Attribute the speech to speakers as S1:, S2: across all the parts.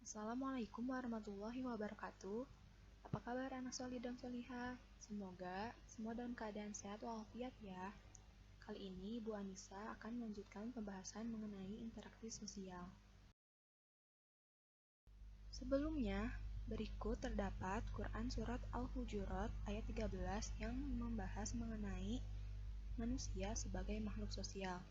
S1: Assalamualaikum warahmatullahi wabarakatuh. Apa kabar anak solid dan solihah? Semoga semua dalam keadaan sehat walafiat ya. Kali ini Bu Anissa akan melanjutkan pembahasan mengenai interaksi sosial. Sebelumnya, berikut terdapat Quran Surat Al-Hujurat ayat 13 yang membahas mengenai manusia sebagai makhluk sosial,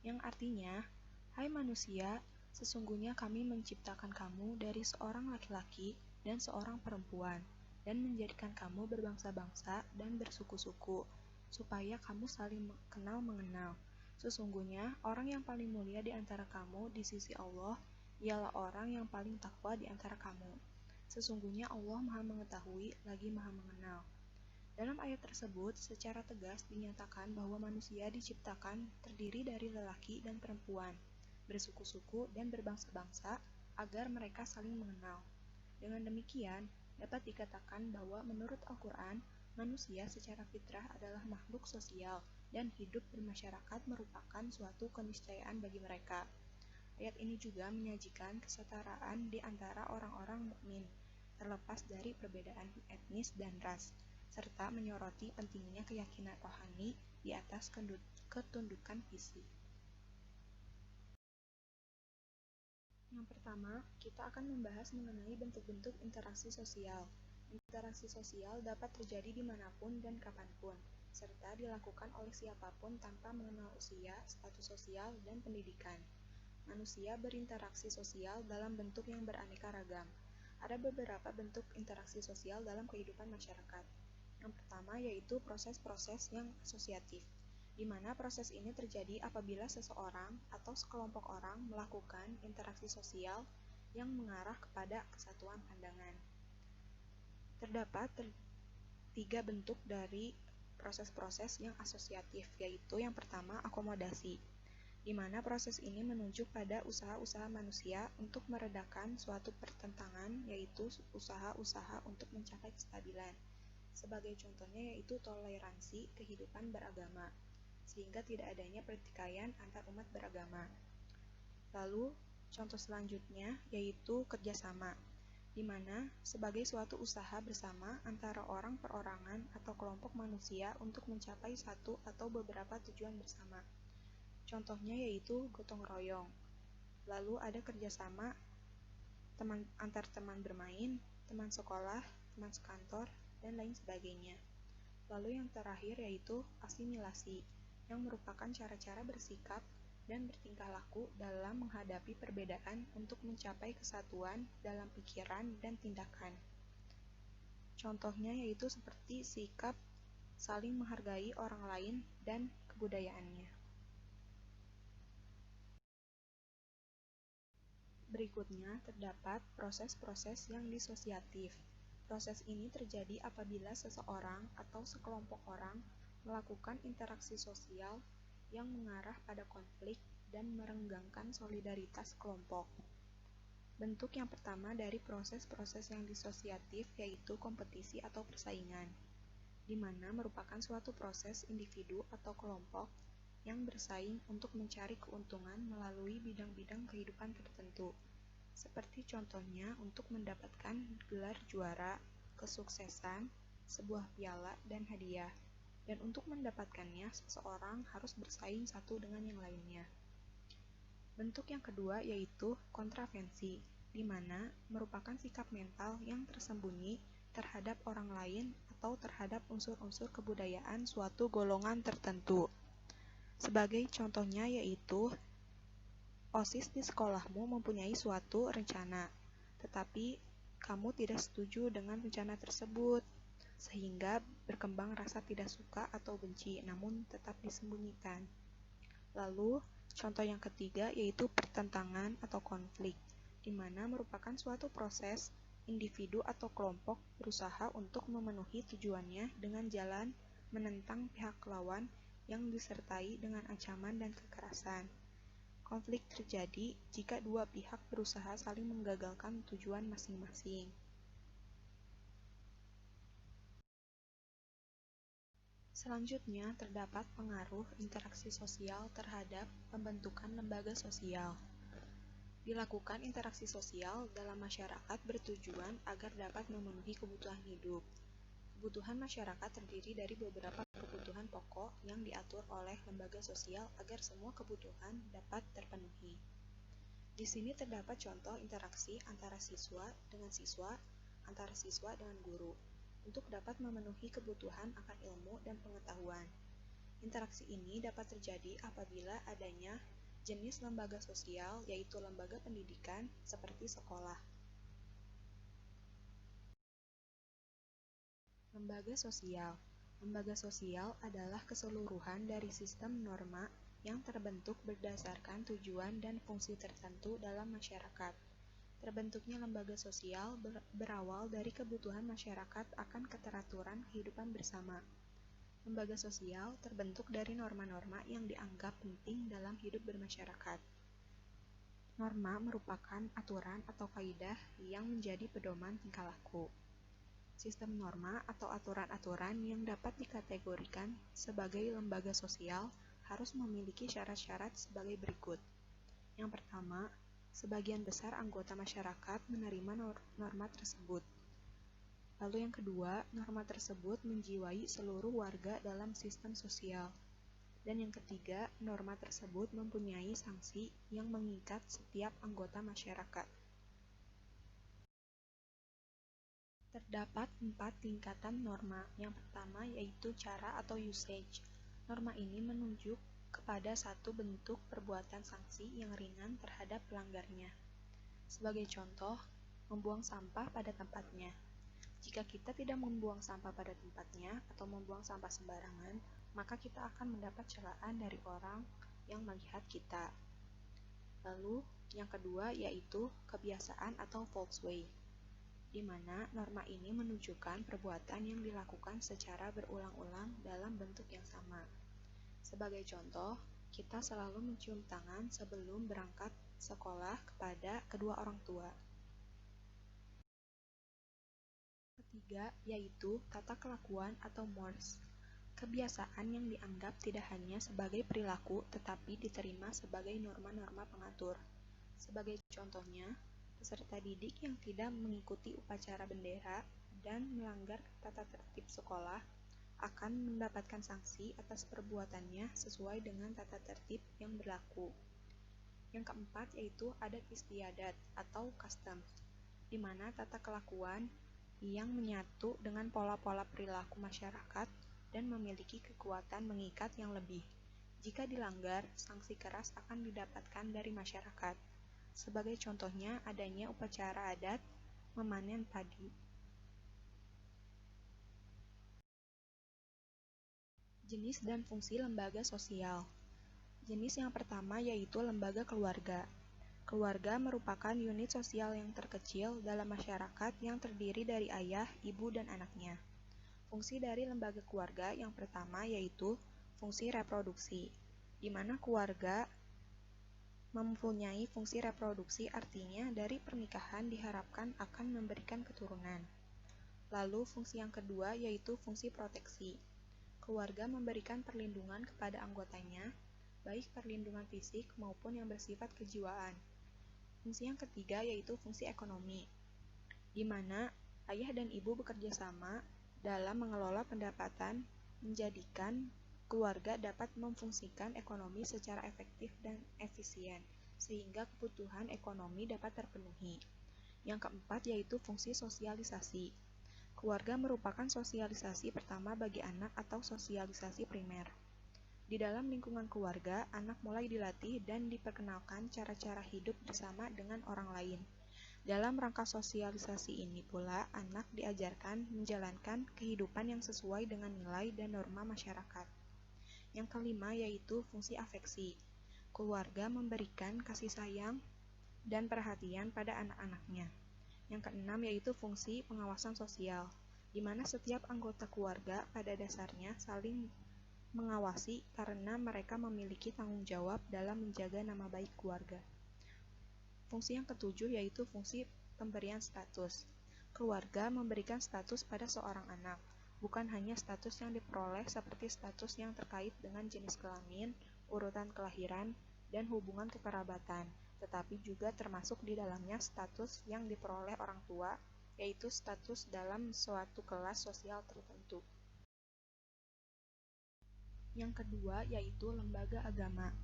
S1: yang artinya, "Hai manusia, sesungguhnya kami menciptakan kamu dari seorang laki-laki dan seorang perempuan, dan menjadikan kamu berbangsa-bangsa dan bersuku-suku, supaya kamu saling kenal mengenal. Sesungguhnya orang yang paling mulia di antara kamu di sisi Allah ialah orang yang paling takwa di antara kamu. Sesungguhnya Allah Maha Mengetahui lagi Maha Mengenal." Dalam ayat tersebut, secara tegas dinyatakan bahwa manusia diciptakan terdiri dari lelaki dan perempuan, bersuku-suku dan berbangsa-bangsa agar mereka saling mengenal. Dengan demikian, dapat dikatakan bahwa menurut Al-Quran, manusia secara fitrah adalah makhluk sosial dan hidup bermasyarakat merupakan suatu keniscayaan bagi mereka. Ayat ini juga menyajikan kesetaraan di antara orang-orang mukmin, terlepas dari perbedaan etnis dan ras, serta menyoroti pentingnya keyakinan rohani di atas ketundukan fisik. Yang pertama, kita akan membahas mengenai bentuk-bentuk interaksi sosial. Interaksi sosial dapat terjadi dimanapun dan kapanpun, serta dilakukan oleh siapapun tanpa mengenal usia, status sosial, dan pendidikan. Manusia berinteraksi sosial dalam bentuk yang beraneka ragam. Ada beberapa bentuk interaksi sosial dalam kehidupan masyarakat. Yang pertama yaitu proses-proses yang asosiatif, di mana proses ini terjadi apabila seseorang atau sekelompok orang melakukan interaksi sosial yang mengarah kepada kesatuan pandangan. Terdapat tiga bentuk dari proses-proses yang asosiatif, yaitu yang pertama akomodasi, di mana proses ini menunjuk pada usaha-usaha manusia untuk meredakan suatu pertentangan, yaitu usaha-usaha untuk mencapai kestabilan. Sebagai contohnya yaitu toleransi kehidupan beragama, sehingga tidak adanya pertikaian antar umat beragama. Lalu, contoh selanjutnya yaitu kerjasama, di mana sebagai suatu usaha bersama antara orang perorangan atau kelompok manusia untuk mencapai satu atau beberapa tujuan bersama. Contohnya yaitu gotong royong. Lalu ada kerjasama antar teman bermain, teman sekolah, teman sekantor, dan lain sebagainya. Lalu yang terakhir yaitu asimilasi, yang merupakan cara-cara bersikap dan bertingkah laku dalam menghadapi perbedaan untuk mencapai kesatuan dalam pikiran dan tindakan. Contohnya yaitu seperti sikap saling menghargai orang lain dan kebudayaannya. Berikutnya terdapat proses-proses yang disosiatif. Proses ini terjadi apabila seseorang atau sekelompok orang melakukan interaksi sosial yang mengarah pada konflik dan merenggangkan solidaritas kelompok. Bentuk yang pertama dari proses-proses yang disosiatif yaitu kompetisi atau persaingan, di mana merupakan suatu proses individu atau kelompok yang bersaing untuk mencari keuntungan melalui bidang-bidang kehidupan tertentu, seperti contohnya untuk mendapatkan gelar juara, kesuksesan, sebuah piala, dan hadiah. Dan untuk mendapatkannya, seseorang harus bersaing satu dengan yang lainnya. Bentuk yang kedua yaitu kontravensi, di mana merupakan sikap mental yang tersembunyi terhadap orang lain atau terhadap unsur-unsur kebudayaan suatu golongan tertentu. Sebagai contohnya yaitu OSIS di sekolahmu mempunyai suatu rencana, tetapi kamu tidak setuju dengan rencana tersebut, sehingga berkembang rasa tidak suka atau benci, namun tetap disembunyikan. Lalu, contoh yang ketiga yaitu pertentangan atau konflik, di mana merupakan suatu proses individu atau kelompok berusaha untuk memenuhi tujuannya dengan jalan menentang pihak lawan yang disertai dengan ancaman dan kekerasan. Konflik terjadi jika dua pihak berusaha saling menggagalkan tujuan masing-masing. Selanjutnya, terdapat pengaruh interaksi sosial terhadap pembentukan lembaga sosial. Dilakukan interaksi sosial dalam masyarakat bertujuan agar dapat memenuhi kebutuhan hidup. Kebutuhan masyarakat terdiri dari beberapa kebutuhan pokok yang diatur oleh lembaga sosial agar semua kebutuhan dapat terpenuhi. Di sini terdapat contoh interaksi antara siswa dengan siswa, antara siswa dengan guru, untuk dapat memenuhi kebutuhan akan ilmu dan pengetahuan. Interaksi ini dapat terjadi apabila adanya jenis lembaga sosial, yaitu lembaga pendidikan seperti sekolah. Lembaga sosial. Lembaga sosial adalah keseluruhan dari sistem norma yang terbentuk berdasarkan tujuan dan fungsi tertentu dalam masyarakat. Terbentuknya lembaga sosial berawal dari kebutuhan masyarakat akan keteraturan kehidupan bersama. Lembaga sosial terbentuk dari norma-norma yang dianggap penting dalam hidup bermasyarakat. Norma merupakan aturan atau kaidah yang menjadi pedoman tingkah laku. Sistem norma atau aturan-aturan yang dapat dikategorikan sebagai lembaga sosial harus memiliki syarat-syarat sebagai berikut. Yang pertama, sebagian besar anggota masyarakat menerima norma tersebut. Lalu yang kedua, norma tersebut menjiwai seluruh warga dalam sistem sosial. Dan yang ketiga, norma tersebut mempunyai sanksi yang mengikat setiap anggota masyarakat. Terdapat 4 tingkatan norma. Yang pertama yaitu cara atau usage. Norma ini menunjuk kepada satu bentuk perbuatan sanksi yang ringan terhadap pelanggarnya. Sebagai contoh, membuang sampah pada tempatnya. Jika kita tidak membuang sampah pada tempatnya atau membuang sampah sembarangan, maka kita akan mendapat celaan dari orang yang melihat kita. Lalu, yang kedua yaitu kebiasaan atau false way, di mana norma ini menunjukkan perbuatan yang dilakukan secara berulang-ulang dalam bentuk yang sama. Sebagai contoh, kita selalu mencium tangan sebelum berangkat sekolah kepada kedua orang tua. Ketiga, yaitu tata kelakuan atau mores. Kebiasaan yang dianggap tidak hanya sebagai perilaku tetapi diterima sebagai norma-norma pengatur. Sebagai contohnya, peserta didik yang tidak mengikuti upacara bendera dan melanggar tata tertib sekolah akan mendapatkan sanksi atas perbuatannya sesuai dengan tata tertib yang berlaku. Yang keempat yaitu adat istiadat atau customs, di mana tata kelakuan yang menyatu dengan pola-pola perilaku masyarakat dan memiliki kekuatan mengikat yang lebih. Jika dilanggar, sanksi keras akan didapatkan dari masyarakat. Sebagai contohnya adanya upacara adat memanen padi. Jenis dan fungsi lembaga sosial. Jenis yang pertama yaitu lembaga keluarga. Keluarga merupakan unit sosial yang terkecil dalam masyarakat yang terdiri dari ayah, ibu, dan anaknya. Fungsi dari lembaga keluarga yang pertama yaitu fungsi reproduksi, di mana keluarga mempunyai fungsi reproduksi, artinya dari pernikahan diharapkan akan memberikan keturunan. Lalu fungsi yang kedua yaitu fungsi proteksi. Keluarga memberikan perlindungan kepada anggotanya, baik perlindungan fisik maupun yang bersifat kejiwaan. Fungsi yang ketiga yaitu fungsi ekonomi, di mana ayah dan ibu bekerja sama dalam mengelola pendapatan, menjadikan keluarga dapat memfungsikan ekonomi secara efektif dan efisien, sehingga kebutuhan ekonomi dapat terpenuhi. Yang keempat yaitu fungsi sosialisasi. Keluarga merupakan sosialisasi pertama bagi anak atau sosialisasi primer. Di dalam lingkungan keluarga, anak mulai dilatih dan diperkenalkan cara-cara hidup bersama dengan orang lain. Dalam rangka sosialisasi ini pula, anak diajarkan menjalankan kehidupan yang sesuai dengan nilai dan norma masyarakat. Yang kelima yaitu fungsi afeksi. Keluarga memberikan kasih sayang dan perhatian pada anak-anaknya. Yang keenam yaitu fungsi pengawasan sosial, di mana setiap anggota keluarga pada dasarnya saling mengawasi karena mereka memiliki tanggung jawab dalam menjaga nama baik keluarga. Fungsi yang ketujuh yaitu fungsi pemberian status. Keluarga memberikan status pada seorang anak, bukan hanya status yang diperoleh seperti status yang terkait dengan jenis kelamin, urutan kelahiran, dan hubungan kekerabatan, tetapi juga termasuk di dalamnya status yang diperoleh orang tua, yaitu status dalam suatu kelas sosial tertentu. Yang kedua yaitu lembaga agama.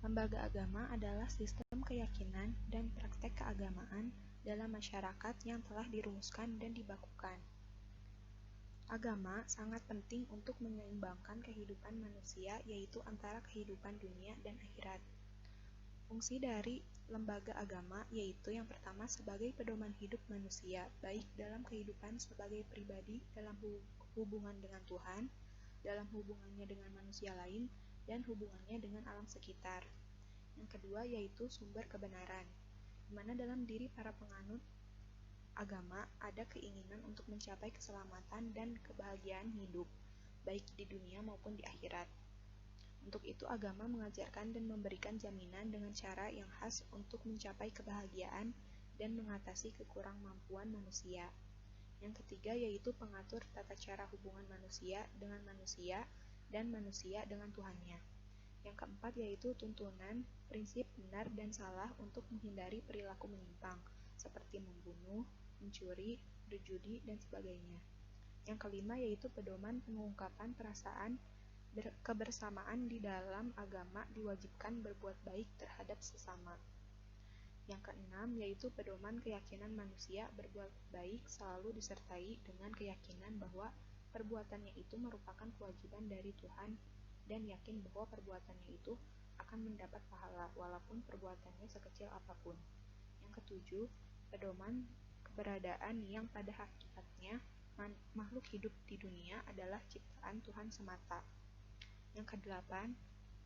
S1: Lembaga agama adalah sistem keyakinan dan praktek keagamaan dalam masyarakat yang telah dirumuskan dan dibakukan. Agama sangat penting untuk menyeimbangkan kehidupan manusia, yaitu antara kehidupan dunia dan akhirat. Fungsi dari lembaga agama yaitu yang pertama sebagai pedoman hidup manusia, baik dalam kehidupan sebagai pribadi dalam hubungan dengan Tuhan, dalam hubungannya dengan manusia lain, dan hubungannya dengan alam sekitar. Yang kedua yaitu sumber kebenaran, di mana dalam diri para penganut agama ada keinginan untuk mencapai keselamatan dan kebahagiaan hidup, baik di dunia maupun di akhirat. Untuk itu agama mengajarkan dan memberikan jaminan dengan cara yang khas untuk mencapai kebahagiaan dan mengatasi kekurangmampuan manusia. Yang ketiga yaitu pengatur tata cara hubungan manusia dengan manusia dan manusia dengan Tuhannya. Yang keempat yaitu tuntunan, prinsip benar dan salah untuk menghindari perilaku menyimpang, seperti membunuh, mencuri, berjudi, dan sebagainya. Yang kelima yaitu pedoman pengungkapan perasaan kebersamaan di dalam agama diwajibkan berbuat baik terhadap sesama. Yang keenam yaitu pedoman keyakinan manusia berbuat baik selalu disertai dengan keyakinan bahwa perbuatannya itu merupakan kewajiban dari Tuhan dan yakin bahwa perbuatannya itu akan mendapat pahala walaupun perbuatannya sekecil apapun. Yang ketujuh, pedoman keberadaan yang pada hakikatnya makhluk hidup di dunia adalah ciptaan Tuhan semata. Yang kedelapan,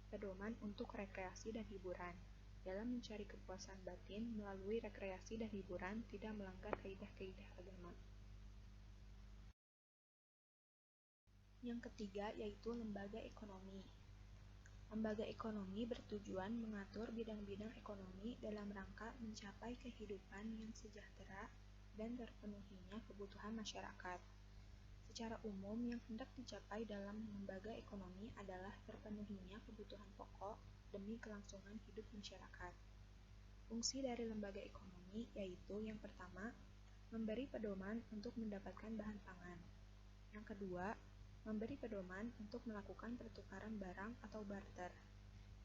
S1: pedoman untuk rekreasi dan hiburan. Dalam mencari kepuasan batin melalui rekreasi dan hiburan tidak melanggar kaidah-kaidah agama. Yang ketiga yaitu lembaga ekonomi. Lembaga ekonomi bertujuan mengatur bidang-bidang ekonomi dalam rangka mencapai kehidupan yang sejahtera dan terpenuhinya kebutuhan masyarakat. Secara umum, yang hendak dicapai dalam lembaga ekonomi adalah terpenuhinya kebutuhan pokok demi kelangsungan hidup masyarakat. Fungsi dari lembaga ekonomi yaitu yang pertama, memberi pedoman untuk mendapatkan bahan pangan. Yang kedua, memberi pedoman untuk melakukan pertukaran barang atau barter.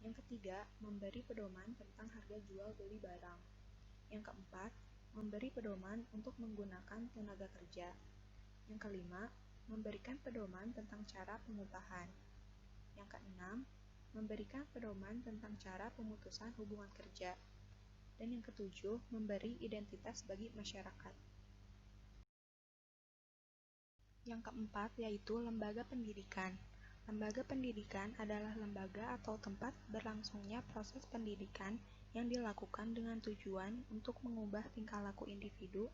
S1: Yang ketiga, memberi pedoman tentang harga jual beli barang. Yang keempat, memberi pedoman untuk menggunakan tenaga kerja. Yang kelima, memberikan pedoman tentang cara pengupahan. Yang keenam, memberikan pedoman tentang cara pemutusan hubungan kerja. Dan yang ketujuh, memberi identitas bagi masyarakat. Yang keempat yaitu lembaga pendidikan. Lembaga pendidikan adalah lembaga atau tempat berlangsungnya proses pendidikan yang dilakukan dengan tujuan untuk mengubah tingkah laku individu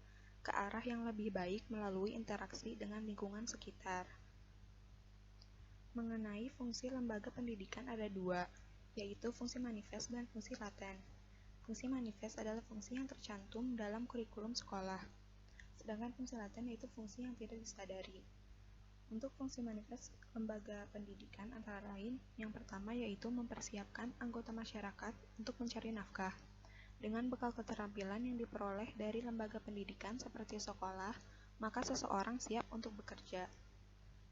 S1: ke arah yang lebih baik melalui interaksi dengan lingkungan sekitar. Mengenai fungsi lembaga pendidikan ada dua, yaitu fungsi manifest dan fungsi laten. Fungsi manifest adalah fungsi yang tercantum dalam kurikulum sekolah, sedangkan fungsi laten yaitu fungsi yang tidak disadari. Untuk fungsi manifest lembaga pendidikan antara lain, yang pertama yaitu mempersiapkan anggota masyarakat untuk mencari nafkah. Dengan bekal keterampilan yang diperoleh dari lembaga pendidikan seperti sekolah, maka seseorang siap untuk bekerja.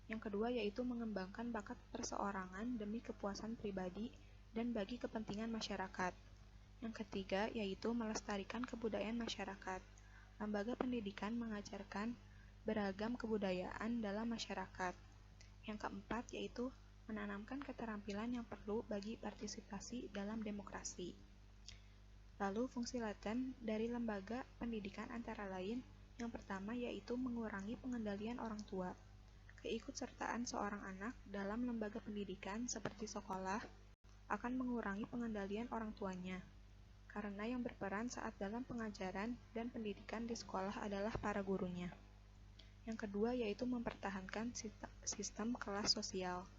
S1: Yang kedua yaitu mengembangkan bakat perseorangan demi kepuasan pribadi dan bagi kepentingan masyarakat. Yang ketiga yaitu melestarikan kebudayaan masyarakat. Lembaga pendidikan mengajarkan beragam kebudayaan dalam masyarakat. Yang keempat yaitu menanamkan keterampilan yang perlu bagi partisipasi dalam demokrasi. Lalu fungsi laten dari lembaga pendidikan antara lain, yang pertama yaitu mengurangi pengendalian orang tua. Keikutsertaan seorang anak dalam lembaga pendidikan seperti sekolah akan mengurangi pengendalian orang tuanya, karena yang berperan saat dalam pengajaran dan pendidikan di sekolah adalah para gurunya. Yang kedua yaitu mempertahankan sistem kelas sosial.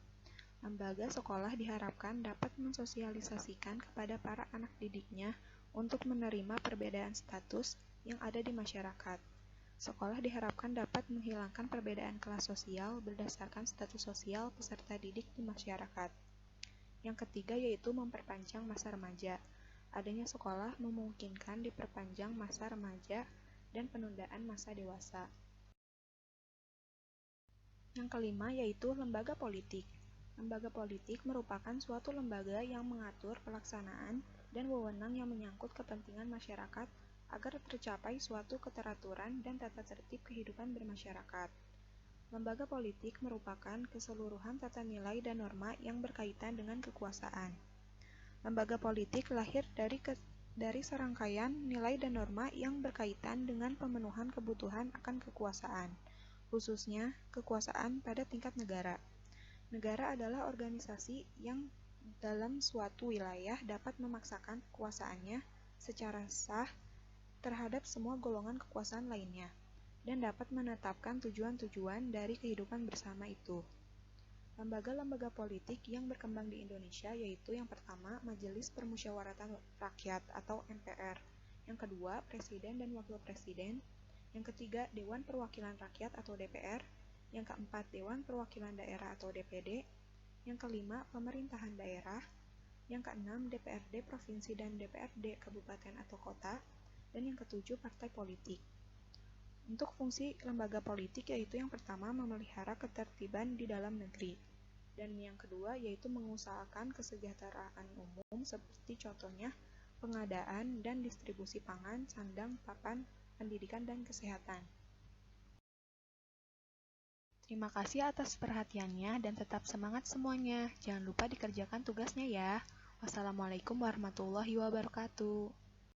S1: Lembaga sekolah diharapkan dapat mensosialisasikan kepada para anak didiknya untuk menerima perbedaan status yang ada di masyarakat. Sekolah diharapkan dapat menghilangkan perbedaan kelas sosial berdasarkan status sosial peserta didik di masyarakat. Yang ketiga yaitu memperpanjang masa remaja. Adanya sekolah memungkinkan diperpanjang masa remaja dan penundaan masa dewasa. Yang kelima yaitu lembaga politik. Lembaga politik merupakan suatu lembaga yang mengatur pelaksanaan dan wewenang yang menyangkut kepentingan masyarakat agar tercapai suatu keteraturan dan tata tertib kehidupan bermasyarakat. Lembaga politik merupakan keseluruhan tata nilai dan norma yang berkaitan dengan kekuasaan. Lembaga politik lahir dari serangkaian nilai dan norma yang berkaitan dengan pemenuhan kebutuhan akan kekuasaan, khususnya kekuasaan pada tingkat negara. Negara adalah organisasi yang dalam suatu wilayah dapat memaksakan kekuasaannya secara sah terhadap semua golongan kekuasaan lainnya, dan dapat menetapkan tujuan-tujuan dari kehidupan bersama itu. Lembaga-lembaga politik yang berkembang di Indonesia yaitu yang pertama, Majelis Permusyawaratan Rakyat atau MPR, yang kedua, Presiden dan Wakil Presiden, yang ketiga, Dewan Perwakilan Rakyat atau DPR, yang keempat, Dewan Perwakilan Daerah atau DPD, yang kelima, Pemerintahan Daerah, yang keenam, DPRD Provinsi dan DPRD Kabupaten atau Kota, dan yang ketujuh, Partai Politik. Untuk fungsi lembaga politik yaitu yang pertama memelihara ketertiban di dalam negeri, dan yang kedua yaitu mengusahakan kesejahteraan umum seperti contohnya pengadaan dan distribusi pangan, sandang, papan, pendidikan, dan kesehatan. Terima kasih atas perhatiannya dan tetap semangat semuanya. Jangan lupa dikerjakan tugasnya ya. Wassalamualaikum warahmatullahi wabarakatuh.